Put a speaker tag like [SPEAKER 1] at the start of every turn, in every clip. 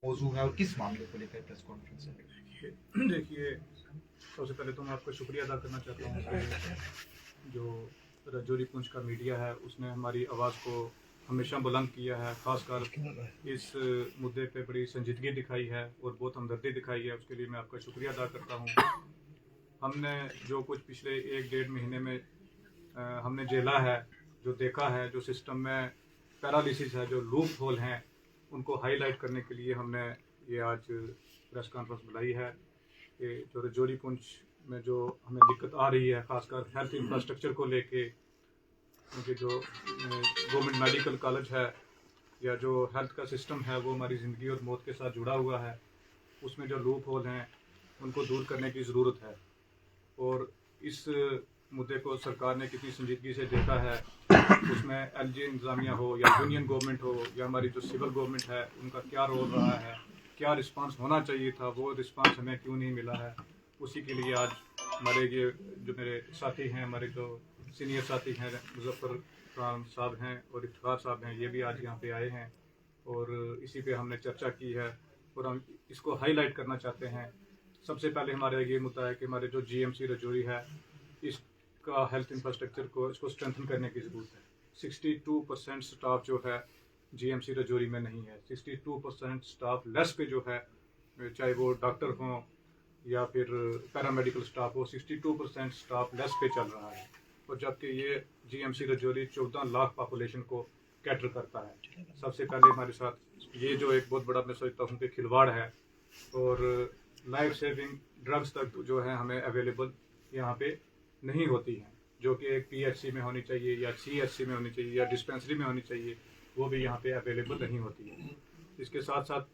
[SPEAKER 1] मौजू है और किस मामले को लेकर प्रेस कॉन्फ्रेंस है?
[SPEAKER 2] देखिए, सबसे पहले तो मैं आपका शुक्रिया अदा करना चाहता हूँ कि जो रजौरी पुंछ का मीडिया है उसने हमारी आवाज़ को हमेशा बुलंद किया है। ख़ासकर इस मुद्दे पे बड़ी संजीदगी दिखाई है और बहुत हमदर्दी दिखाई है, उसके लिए मैं आपका शुक्रिया अदा करता हूँ। हमने जो कुछ पिछले 1-1.5 महीने में हमने झेला है, जो देखा है, जो सिस्टम में पैरालिसिस है, जो लूप होल हैं, उनको हाईलाइट करने के लिए हमने ये आज प्रेस कॉन्फ्रेंस बुलाई है कि जो रजौरी पुंछ में जो हमें दिक्कत आ रही है, ख़ासकर हेल्थ इंफ्रास्ट्रक्चर को लेके, क्योंकि जो गवर्नमेंट मेडिकल कॉलेज है या जो हेल्थ का सिस्टम है वो हमारी ज़िंदगी और मौत के साथ जुड़ा हुआ है, उसमें जो लूप होल हैं उनको दूर करने की ज़रूरत है। और इस मुद्दे को सरकार ने कितनी संजीदगी से देखा है, उसमें एलजी इंतज़ामिया हो या यूनियन गवर्नमेंट हो या हमारी जो सिविल गवर्नमेंट है, उनका क्या रोल रहा है, क्या रिस्पांस होना चाहिए था, वो रिस्पांस हमें क्यों नहीं मिला है। उसी के लिए आज हमारे ये जो मेरे साथी हैं, हमारे जो सीनियर साथी हैं, मुजफ्फर खान साहब हैं और इफ्तिखार साहब हैं, ये भी आज यहाँ पे आए हैं और इसी पे हमने चर्चा की है और हम इसको हाईलाइट करना चाहते हैं। सबसे पहले हमारा ये मुद्दा है कि हमारे जो जीएमसी रजौरी है, इसका हेल्थ इंफ्रास्ट्रक्चर को इसको स्ट्रेंथन करने की ज़रूरत है। 62% स्टाफ जो है जीएमसी रजौरी में नहीं है। 62% स्टाफ लेस पे जो है, चाहे वो डॉक्टर हों या फिर पैरामेडिकल स्टाफ हो, 62% स्टाफ लेस पे चल रहा है। और जबकि ये जीएमसी रजौरी 14 लाख पॉपुलेशन को कैटर करता है। सबसे पहले हमारे साथ ये जो एक बहुत बड़ा मैं सोचता हूँ कि खिलवाड़ है और लाइफ सेविंग ड्रग्स तक जो है हमें अवेलेबल यहाँ पे नहीं होती हैं, जो कि एक पीएचसी में होनी चाहिए या सीएचसी में होनी चाहिए या डिस्पेंसरी में होनी चाहिए, वो भी यहाँ पे अवेलेबल नहीं होती है। इसके साथ साथ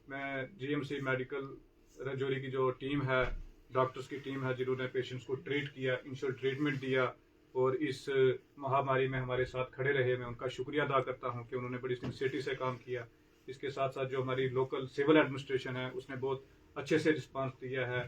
[SPEAKER 2] मैं जीएमसी मेडिकल रजौरी की जो टीम है, डॉक्टर्स की टीम है जिन्होंने पेशेंट्स को ट्रीट किया, इंश्योर ट्रीटमेंट दिया और इस महामारी में हमारे साथ खड़े रहे, मैं उनका शुक्रिया अदा करता हूँ कि उन्होंने बड़ी सिंसियरिटी से काम किया। इसके साथ साथ जो हमारी लोकल सिविल एडमिनिस्ट्रेशन है उसने बहुत अच्छे से रिस्पांस दिया है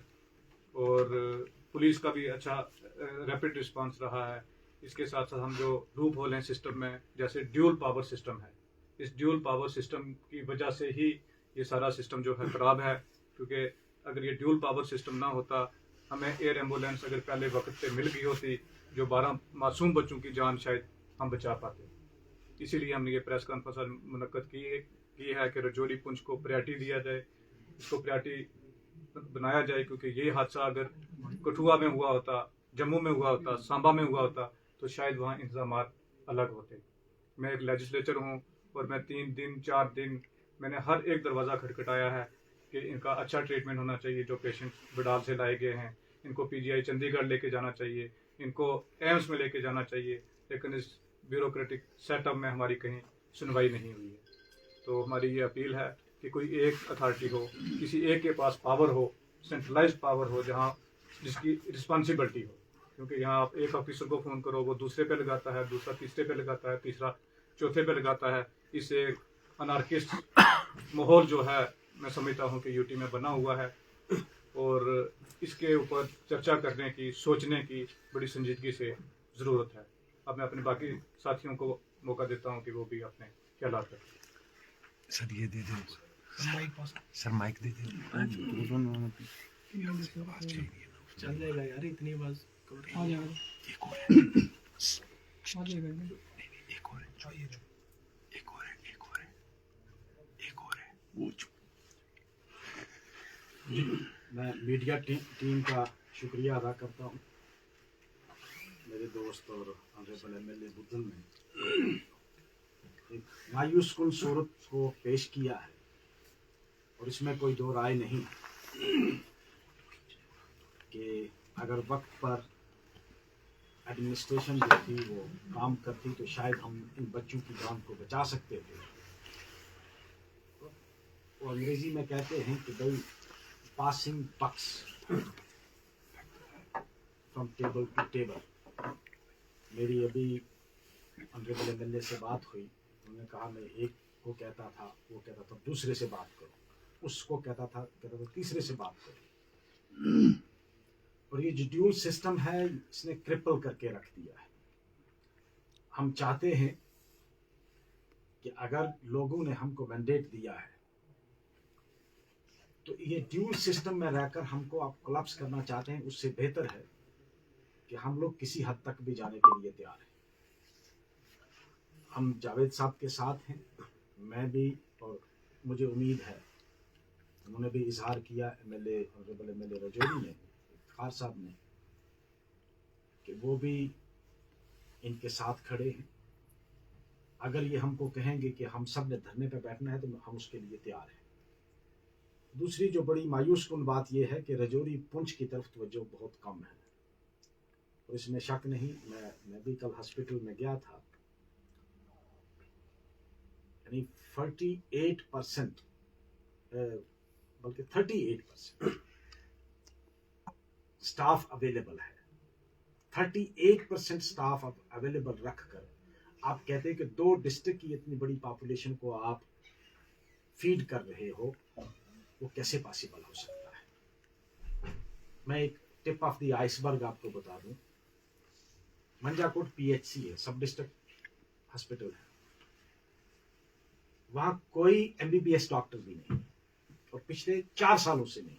[SPEAKER 2] और पुलिस का भी अच्छा रैपिड रिस्पांस रहा है। इसके साथ साथ हम जो लूप होल हैं सिस्टम में, जैसे ड्यूल पावर सिस्टम है, इस ड्यूल पावर सिस्टम की वजह से ही ये सारा सिस्टम जो है ख़राब है, क्योंकि अगर ये ड्यूल पावर सिस्टम ना होता, हमें एयर एम्बुलेंस अगर पहले वक्त पे मिल गई होती, जो 12 मासूम बच्चों की जान शायद हम बचा पाते। इसीलिए हमने ये प्रेस कॉन्फ्रेंस मुनक्कद की है कि रजौरी पुंछ को प्रायोरिटी दिया जाए, इसको प्रायोरिटी बनाया जाए, क्योंकि ये हादसा अगर कठुआ में हुआ होता, जम्मू में हुआ होता, सांबा में हुआ होता, तो शायद वहाँ इंतजाम अलग होते। मैं एक लेजिस्लेचर हूँ और मैं 3 दिन 4 दिन मैंने हर एक दरवाज़ा खटखटाया है कि इनका अच्छा ट्रीटमेंट होना चाहिए। जो पेशेंट बडाल से लाए गए हैं, इनको पीजीआई चंडीगढ़ लेके जाना चाहिए, इनको एम्स में लेके जाना चाहिए, लेकिन इस ब्यूरोक्रेटिक सेटअप में हमारी कहीं सुनवाई नहीं हुई है। तो हमारी ये अपील है कि कोई एक अथॉरिटी हो, किसी एक के पास पावर हो, सेंट्रलाइज्ड पावर हो, जहाँ जिसकी रिस्पॉन्सिबिलिटी हो, क्योंकि यहाँ आप एक ऑफिसर को फ़ोन करो, वो दूसरे पे लगाता है, दूसरा तीसरे पे लगाता है, तीसरा चौथे पे लगाता है। इससे अनार्किस्ट माहौल जो है मैं समझता हूँ कि यूटी में बना हुआ है और इसके ऊपर चर्चा करने की, सोचने की बड़ी संजीदगी से ज़रूरत है। अब मैं अपने बाकी साथियों को मौका देता हूँ कि वो भी अपने ख्यालात करें।
[SPEAKER 3] सर ये दे दे, सर माइक दे दे।
[SPEAKER 4] चल जाएगा यार, इतनी बस
[SPEAKER 3] एक और है, एक और है, एक और है, एक और है, वो
[SPEAKER 4] मैं मीडिया टीम का शुक्रिया अदा करता हूँ। मेरे दोस्त और ऑनरेबल एमएलए बुद्धन ने एक मायूस कुल सूरत को पेश किया है और इसमें कोई दो राय नहीं कि अगर वक्त पर एडमिनिस्ट्रेशन जो थी वो काम करती तो शायद हम इन बच्चों की जान को बचा सकते थे। वो अंग्रेजी में कहते हैं कि भाई passing bucks from table to table. मेरी अभी ऑनरेबल एमएलए से बात हुई, उन्होंने कहा मैं एक को कहता था, वो कहता था दूसरे से बात करो, उसको कहता था तीसरे से बात करो। और ये जो ड्यूल सिस्टम है इसने क्रिपल करके रख दिया है। हम चाहते हैं कि अगर लोगों ने हमको मैंडेट दिया है तो ये ड्यूल सिस्टम में रहकर हमको आप कोलैप्स करना चाहते हैं, उससे बेहतर है कि हम लोग किसी हद तक भी जाने के लिए तैयार हैं। हम जावेद साहब के साथ हैं, मैं भी, और मुझे उम्मीद है उन्होंने भी इजहार किया ऑनरेबल एमएलए रजौरी ने, खार साहब ने, कि वो भी इनके साथ खड़े हैं। अगर ये हमको कहेंगे कि हम सब ने धरने पर बैठना है तो हम उसके लिए तैयार हैं। दूसरी जो बड़ी मायूस कुन बात यह है कि रजौरी पुंछ की तरफ तवज्जो बहुत कम है, और इसमें शक नहीं। मैं भी कल हॉस्पिटल में गया था, यानी 48% बल्कि 38% स्टाफ अवेलेबल है। 38% स्टाफ अवेलेबल रखकर आप कहते हैं कि 2 डिस्ट्रिक्ट की इतनी बड़ी पॉपुलेशन को आप फीड कर रहे हो, वो कैसे पॉसिबल हो सकता है। मैं एक टिप ऑफ द आइसबर्ग आपको बता दूं। मंजाकोट पीएचसी है, सब डिस्ट्रिक्ट हॉस्पिटल है, वहां कोई एमबीबीएस डॉक्टर भी नहीं, और पिछले 4 सालों से नहीं।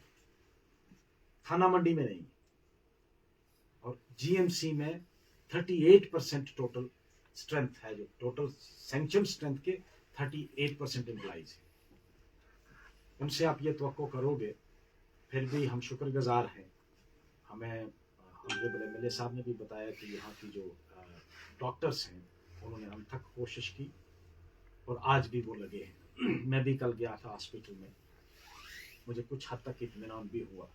[SPEAKER 4] थाना मंडी में नहीं, और जीएमसी में 38% टोटल स्ट्रेंथ है, जो टोटल सैंक्शन स्ट्रेंथ के 38% एम्प्लॉइज है। उनसे आप ये तवक्को करोगे, फिर भी हम शुक्रगुजार हैं। हमें ऑनरेबल एमएलए साहब ने भी बताया कि यहाँ की जो डॉक्टर्स हैं उन्होंने हम तक कोशिश की, और आज भी वो लगे हैं। मैं भी कल गया था हॉस्पिटल में, मुझे कुछ हद तक इत्मीनान भी हुआ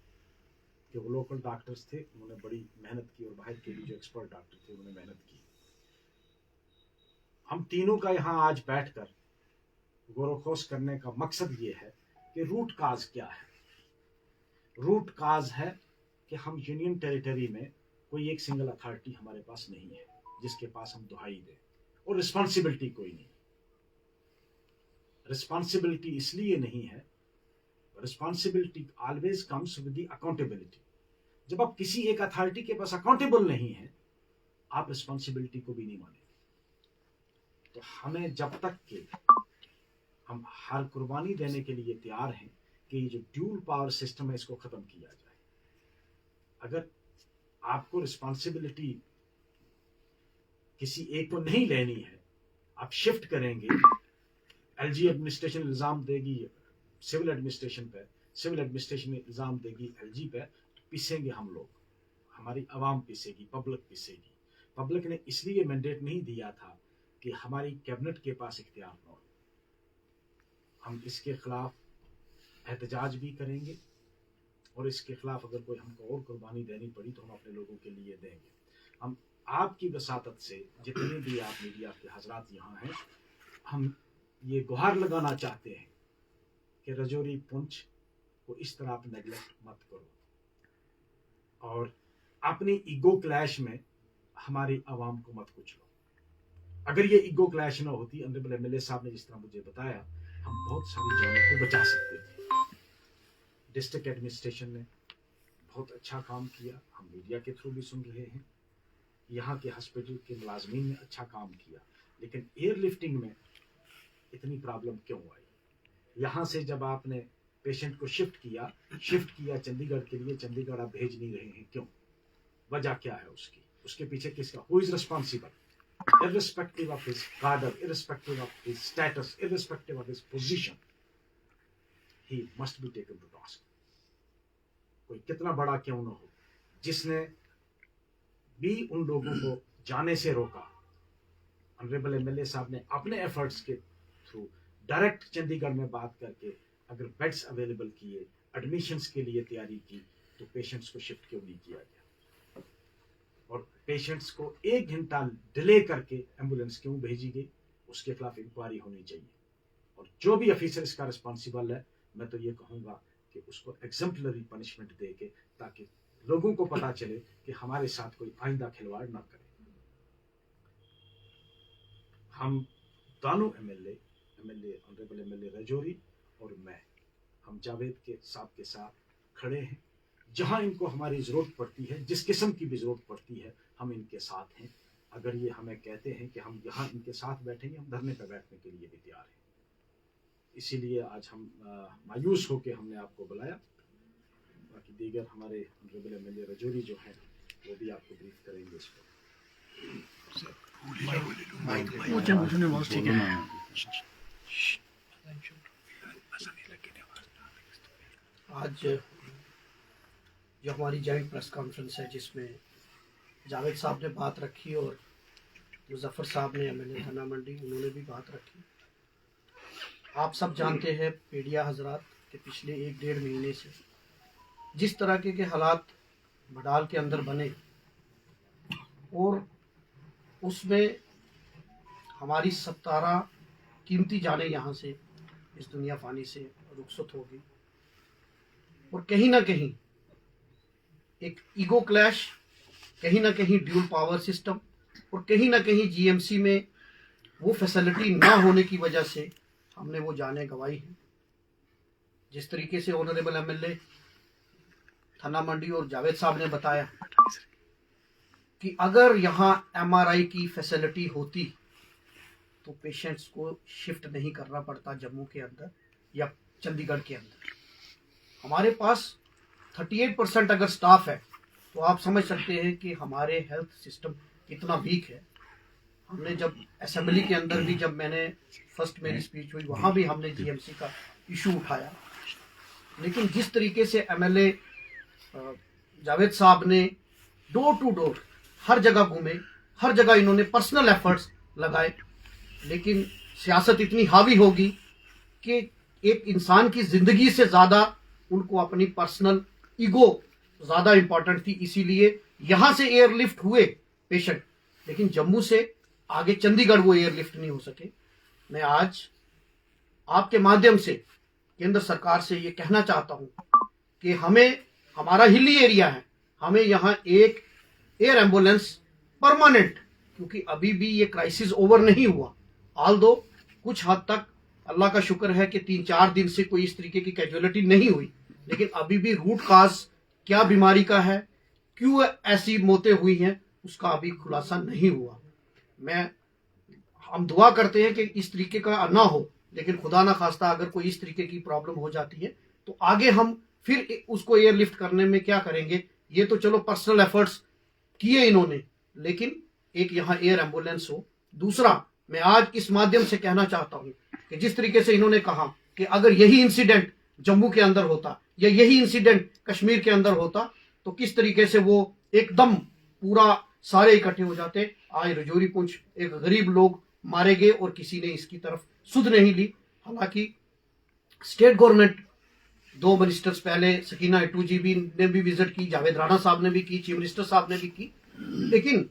[SPEAKER 4] कि वो लोकल डॉक्टर्स थे, उन्होंने बड़ी मेहनत की, और बाहर के भी जो एक्सपर्ट डॉक्टर थे उन्होंने मेहनत की। हम तीनों का यहाँ आज बैठकर गौरवखोज करने का मकसद ये है कि रूट काज क्या है। रूट काज है कि हम यूनियन टेरिटरी में कोई एक सिंगल अथॉरिटी हमारे पास नहीं है जिसके पास हम दुहाई दें, और रिस्पॉन्सिबिलिटी कोई नहीं। रिस्पॉन्सिबिलिटी इसलिए नहीं है, responsibility always comes with the accountability. जब आप किसी एक अथॉरिटी के पास अकाउंटेबल नहीं है, आप रिस्पॉन्सिबिलिटी को भी नहीं मानेंगे। तो हमें जब तक के हम हर कुर्बानी देने के लिए तैयार हैं कि ये जो ड्यूल पावर सिस्टम है इसको खत्म किया जाए। अगर आपको रिस्पॉन्सिबिलिटी किसी एक को नहीं लेनी है, आप शिफ्ट करेंगे, एलजी एडमिनिस्ट्रेशन इल्जाम देगी सिविल एडमिनिस्ट्रेशन पे, सिविल एडमिनिस्ट्रेशन इल्जाम देगी एलजी पे, तो पिसेंगे हम लोग, हमारी आवाम पिसेगी, पब्लिक पिसेगी। पब्लिक ने इसलिए मैंडेट नहीं दिया था कि हमारी कैबिनेट के पास इख्तियार न हो। हम इसके खिलाफ एहतजाज भी करेंगे, और इसके खिलाफ अगर कोई हमको और कुर्बानी देनी पड़ी तो हम अपने लोगों के लिए देंगे। हम आपकी वसातत से, जितने भी आप मीडिया के हजरात यहाँ हैं, हम ये गुहार लगाना चाहते हैं कि रजौरी पुंछ को इस तरह आप नेगलेक्ट मत करो, और अपनी ईगो क्लैश में हमारी आवाम को मत कुचलो। अगर ये ईगो क्लैश ना होती, ऑनरेबल एमएलए साहब ने जिस तरह मुझे बताया, हम बहुत सारी जानों को बचा सकते थे। डिस्ट्रिक्ट एडमिनिस्ट्रेशन ने बहुत अच्छा काम किया, हम मीडिया के थ्रू भी सुन रहे हैं। यहाँ के हॉस्पिटल के मुलाजमीन ने अच्छा काम किया, लेकिन एयरलिफ्टिंग में इतनी प्रॉब्लम क्यों आई? यहाँ से जब आपने पेशेंट को शिफ्ट किया चंडीगढ़ के लिए, चंडीगढ़ आप भेज नहीं रहे हैं, क्यों? वजह क्या है उसकी? उसके पीछे किसका? Who is responsible? irrespective of his cadre, irrespective of his status, irrespective of his position, he must be taken to task. कोई कितना बड़ा क्यों ना हो, जिसने भी उन लोगों को जाने से रोका। ऑनरेबल एमएलए साहब ने अपने एफर्ट्स के थ्रू डायरेक्ट चंडीगढ़ में बात करके अगर बेड्स अवेलेबल किए, एडमिशंस के लिए तैयारी की, तो पेशेंट्स को शिफ्ट क्यों नहीं किया गया? और पेशेंट्स को 1 घंटा डिले करके एम्बुलेंस क्यों भेजी गई? उसके खिलाफ इंक्वायरी होनी चाहिए, और जो भी ऑफिसर इसका रिस्पॉन्सिबल है, मैं तो ये कहूँगा कि उसको एग्जम्पलरी पनिशमेंट दे के, ताकि लोगों को पता चले कि हमारे साथ कोई आइंदा खिलवाड़ ना करे। हम दोनों एमएलए ऑनरेबल एमएलए रजौरी और मैं, हम जावेद के साहब के साथ खड़े हैं। जहां इनको हमारी ज़रूरत पड़ती है, जिस किस्म की भी ज़रूरत पड़ती है, हम इनके साथ हैं। अगर ये हमें कहते हैं कि हम यहाँ इनके साथ बैठेंगे, हम धरने पर बैठने के लिए भी तैयार हैं। इसीलिए आज हम मायूस होकर हमने आपको बुलाया। बाकी दीगर हमारे ऑनरेबल एमएलए रजौरी जो है वो भी आपको ब्रीफ करेंगे इस पर।
[SPEAKER 3] ठीक है।
[SPEAKER 5] आज जो हमारी जॉइंट प्रेस कॉन्फ्रेंस है जिसमें जावेद साहब ने बात रखी और मुजफ्फर साहब ने एमएलए थाना मंडी उन्होंने भी बात रखी। आप सब जानते हैं मीडिया हजरात के पिछले 1-1.5 महीने से जिस तरह के हालात बडाल के अंदर बने और उसमें हमारी 17 कीमती जाने यहाँ से इस दुनिया फानी से रुखसत होगी और कहीं ना कहीं एक ईगो क्लैश, कहीं ना कहीं ड्यूल पावर सिस्टम और कहीं ना कहीं जीएमसी में वो फैसिलिटी ना होने की वजह से हमने वो जाने गंवाई हैं। जिस तरीके से ऑनरेबल एमएलए थाना मंडी और जावेद साहब ने बताया कि अगर यहाँ एमआरआई की फैसिलिटी होती तो पेशेंट्स को शिफ्ट नहीं करना पड़ता जम्मू के अंदर या चंडीगढ़ के अंदर। हमारे पास 38% अगर स्टाफ है तो आप समझ सकते हैं कि हमारे हेल्थ सिस्टम कितना वीक है। हमने जब असेंबली के अंदर भी जब मैंने फर्स्ट मेरी स्पीच हुई वहाँ भी हमने जीएमसी का इशू उठाया, लेकिन जिस तरीके से एमएलए जावेद साहब ने डोर टू डोर हर जगह घूमे, हर जगह इन्होंने पर्सनल एफर्ट्स लगाए, लेकिन सियासत इतनी हावी होगी कि एक इंसान की जिंदगी से ज्यादा उनको अपनी पर्सनल ईगो ज्यादा इंपॉर्टेंट थी। इसीलिए यहां से एयरलिफ्ट हुए पेशेंट, लेकिन जम्मू से आगे चंडीगढ़ वो एयरलिफ्ट नहीं हो सके। मैं आज आपके माध्यम से केंद्र सरकार से ये कहना चाहता हूं कि हमें, हमारा हिली एरिया है, हमें यहाँ एक एयर एम्बुलेंस परमानेंट, क्योंकि अभी भी ये क्राइसिस ओवर नहीं हुआ। ऑल्दो कुछ हद तक अल्लाह का शुक्र है कि 3-4 दिन से कोई इस तरीके की कैजुअलिटी नहीं हुई, लेकिन अभी भी रूट काज क्या बीमारी का है, क्यों ऐसी मौतें हुई हैं, उसका अभी खुलासा नहीं हुआ। हम दुआ करते हैं कि इस तरीके का ना हो, लेकिन खुदा ना खास्ता अगर कोई इस तरीके की प्रॉब्लम हो जाती है तो आगे हम फिर उसको एयरलिफ्ट करने में क्या करेंगे। ये तो चलो पर्सनल एफर्ट्स किए इन्होंने, लेकिन एक यहाँ एयर एम्बुलेंस हो। दूसरा, मैं आज इस माध्यम से कहना चाहता हूं कि जिस तरीके से इन्होंने कहा कि अगर यही इंसिडेंट जम्मू के अंदर होता या यही इंसिडेंट कश्मीर के अंदर होता तो किस तरीके से वो एकदम पूरा सारे इकट्ठे हो जाते। आज रजौरी पुंछ एक गरीब लोग मारे गए और किसी ने इसकी तरफ सुध नहीं ली। हालांकि स्टेट गवर्नमेंट 2 मिनिस्टर्स पहले सकीना इटू जी भी ने भी विजिट की, जावेद राणा साहब ने भी की, चीफ मिनिस्टर साहब ने भी की, लेकिन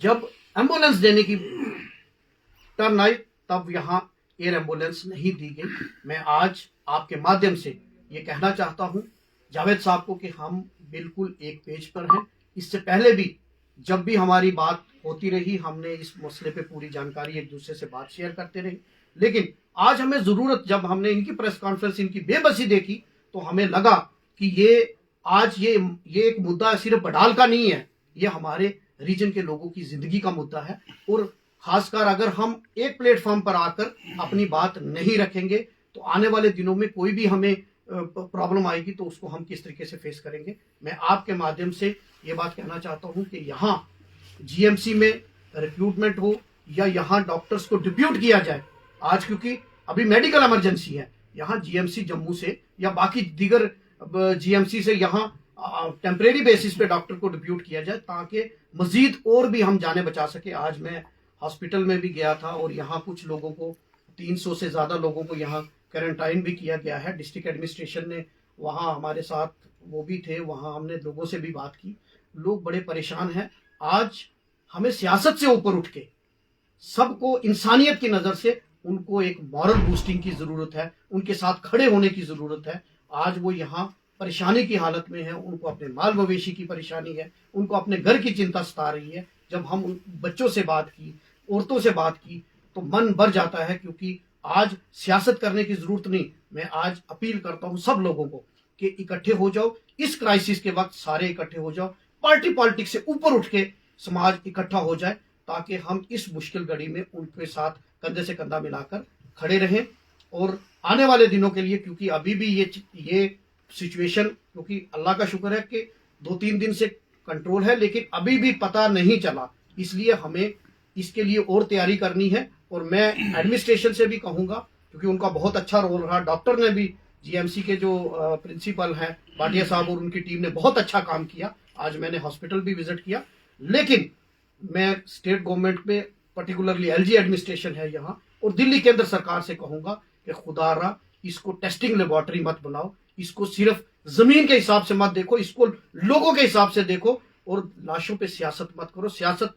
[SPEAKER 5] जब एम्बुलेंस देने की टर्न आई तब यहाँ एयर एम्बुलेंस नहीं दी गई। मैं आज आपके माध्यम से ये कहना चाहता हूं जावेद साहब को कि हम बिल्कुल एक पेज पर हैं। इससे पहले भी जब भी हमारी बात होती रही हमने इस मसले पे पूरी जानकारी एक दूसरे से बात शेयर करते रहे, लेकिन आज हमें जरूरत, जब हमने इनकी प्रेस कॉन्फ्रेंस, इनकी बेबसी देखी तो हमें लगा कि ये आज ये एक मुद्दा सिर्फ बडाल का नहीं है, ये हमारे रीजन के लोगों की जिंदगी का मुद्दा है। और खासकर अगर हम एक प्लेटफॉर्म पर आकर अपनी बात नहीं रखेंगे तो आने वाले दिनों में कोई भी हमें प्रॉब्लम आएगी तो उसको हम किस तरीके से फेस करेंगे। मैं आपके माध्यम से ये बात कहना चाहता हूं कि यहाँ जीएमसी में रिक्रूटमेंट हो या यहाँ डॉक्टर्स को डिप्यूट किया जाए आज, क्योंकि अभी मेडिकल इमरजेंसी है। यहाँ जीएमसी जम्मू से या बाकी दीगर जीएमसी से यहाँ टेम्परेरी बेसिस पे डॉक्टर को डिप्यूट किया जाए ताकि मजीद और भी हम जाने बचा सके। आज मैं हॉस्पिटल में भी गया था और यहाँ कुछ लोगों को, 300 से ज्यादा लोगों को यहाँ क्वारंटाइन भी किया गया है। डिस्ट्रिक्ट एडमिनिस्ट्रेशन ने वहाँ हमारे साथ वो भी थे, वहाँ हमने लोगों से भी बात की, लोग बड़े परेशान हैं। आज हमें सियासत से ऊपर उठ के सबको इंसानियत की नजर से उनको एक मॉरल बूस्टिंग की जरूरत है, उनके साथ खड़े होने की जरूरत है। आज वो यहाँ परेशानी की हालत में है, उनको अपने माल मवेशी की परेशानी है, उनको अपने घर की चिंता सता रही है। जब हम उन बच्चों से बात की, औरतों से बात की तो मन भर जाता है, क्योंकि आज सियासत करने की जरूरत नहीं। मैं आज अपील करता हूं सब लोगों को कि इकट्ठे हो जाओ, इस क्राइसिस के वक्त सारे इकट्ठे हो जाओ, पार्टी पॉलिटिक्स से ऊपर उठ के समाज इकट्ठा हो जाए ताकि हम इस मुश्किल घड़ी में उनके साथ कंधे से कंधा मिलाकर खड़े रहें। और आने वाले दिनों के लिए, क्योंकि अभी भी ये सिचुएशन, क्योंकि अल्लाह का शुक्र है कि 2-3 दिन से कंट्रोल है, लेकिन अभी भी पता नहीं चला, इसलिए हमें इसके लिए और तैयारी करनी है। और मैं एडमिनिस्ट्रेशन से भी कहूंगा, क्योंकि उनका बहुत अच्छा रोल रहा, डॉक्टर ने भी, जीएमसी के जो प्रिंसिपल हैं भाटिया साहब और उनकी टीम ने बहुत अच्छा काम किया। आज मैंने हॉस्पिटल भी विजिट किया, लेकिन मैं स्टेट गवर्नमेंट में, पर्टिकुलरली एलजी एडमिनिस्ट्रेशन है यहाँ, और दिल्ली केंद्र सरकार से कहूंगा कि खुदारा इसको टेस्टिंग लेबोरेटरी मत बनाओ, इसको सिर्फ जमीन के हिसाब से मत देखो, इसको लोगों के हिसाब से देखो, और लाशों पे सियासत मत करो। सियासत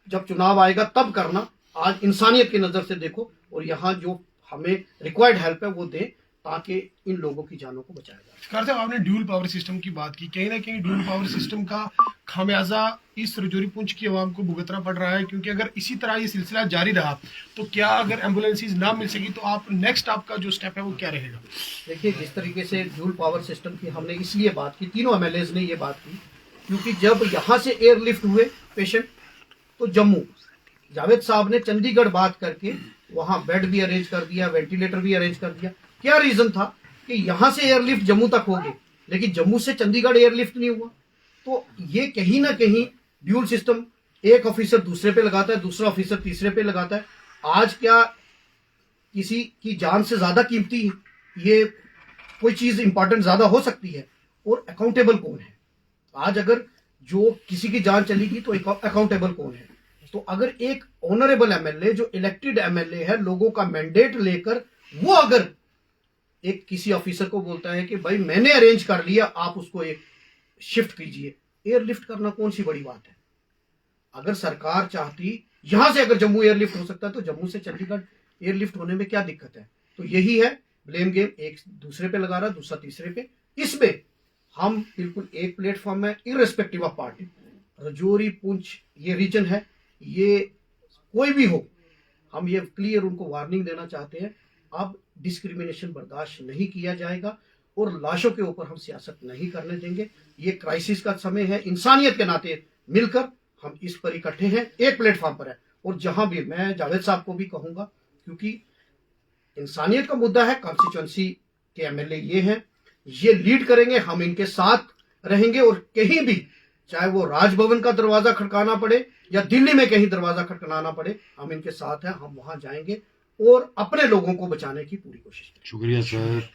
[SPEAKER 5] जब चुनाव आएगा तब करना, आज इंसानियत की नजर से देखो, और यहाँ जो हमें रिक्वायर्ड हेल्प है वो दें, ताकि इन लोगों की जानों को बचाया जाए।
[SPEAKER 6] सरकार साहब, आपने ड्यूल पावर सिस्टम की बात की, कहीं ना कहीं ड्यूल पावर सिस्टम का खामियाजा इस रजौरी पुंछ की आवाम को भुगतना पड़ रहा है, क्योंकि अगर इसी तरह ये सिलसिला जारी रहा तो क्या, अगर एम्बुलेंसेज ना मिल सकी तो आप नेक्स्ट आपका जो स्टेप है वो क्या रहेगा?
[SPEAKER 5] देखिए, जिस तरीके से ड्यूल पावर सिस्टम की हमने इसलिए बात की, तीनों एमएलएज ने ये बात की, क्योंकि जब यहाँ से एयरलिफ्ट हुए पेशेंट तो जम्मू, जावेद साहब ने चंडीगढ़ बात करके वहां बेड भी अरेंज कर दिया, वेंटिलेटर भी अरेंज कर दिया। क्या रीजन था कि यहां से एयरलिफ्ट जम्मू तक हो गई, लेकिन जम्मू से चंडीगढ़ एयरलिफ्ट नहीं हुआ। तो ये कहीं ना कहीं ड्यूल सिस्टम, एक ऑफिसर दूसरे पे लगाता है, दूसरा ऑफिसर तीसरे पे लगाता है। आज क्या किसी की जान से ज्यादा कीमती ये कोई चीज इंपॉर्टेंट ज्यादा हो सकती है? और अकाउंटेबल कौन है? आज अगर जो किसी की जान चलेगी तो अकाउंटेबल कौन है? तो अगर एक ऑनरेबल एमएलए, जो इलेक्टेड एमएलए है, लोगों का मैंडेट लेकर, वो अगर एक किसी ऑफिसर को बोलता है कि भाई मैंने अरेंज कर लिया, आप उसको एक शिफ्ट कीजिए, एयरलिफ्ट करना कौन सी बड़ी बात है? अगर सरकार चाहती, यहां से अगर जम्मू एयरलिफ्ट हो सकता है तो जम्मू से चंडीगढ़ एयरलिफ्ट होने में क्या दिक्कत है? तो यही है ब्लेम गेम, एक दूसरे पे लगा रहा, दूसरा तीसरे पे। इसमें हम बिल्कुल एक प्लेटफॉर्म है, irrespective of party. Rajouri Poonch ये रीजन है, ये कोई भी हो, हम ये क्लियर उनको वार्निंग देना चाहते हैं, अब डिस्क्रिमिनेशन बर्दाश्त नहीं किया जाएगा और लाशों के ऊपर हम सियासत नहीं करने देंगे। ये क्राइसिस का समय है, इंसानियत के नाते मिलकर हम इस पर इकट्ठे हैं, एक प्लेटफॉर्म पर है। और जहां भी, मैं जावेद साहब को भी कहूंगा, क्योंकि इंसानियत का मुद्दा है, कॉन्स्टिट्यूएंसी के एमएलए ये हैं, ये लीड करेंगे, हम इनके साथ रहेंगे। और कहीं भी, चाहे वो राजभवन का दरवाजा खटकाना पड़े या दिल्ली में कहीं दरवाजा खटखटाना पड़े, हम इनके साथ हैं, हम वहां जाएंगे और अपने लोगों को बचाने की पूरी कोशिश करेंगे।
[SPEAKER 3] शुक्रिया सर।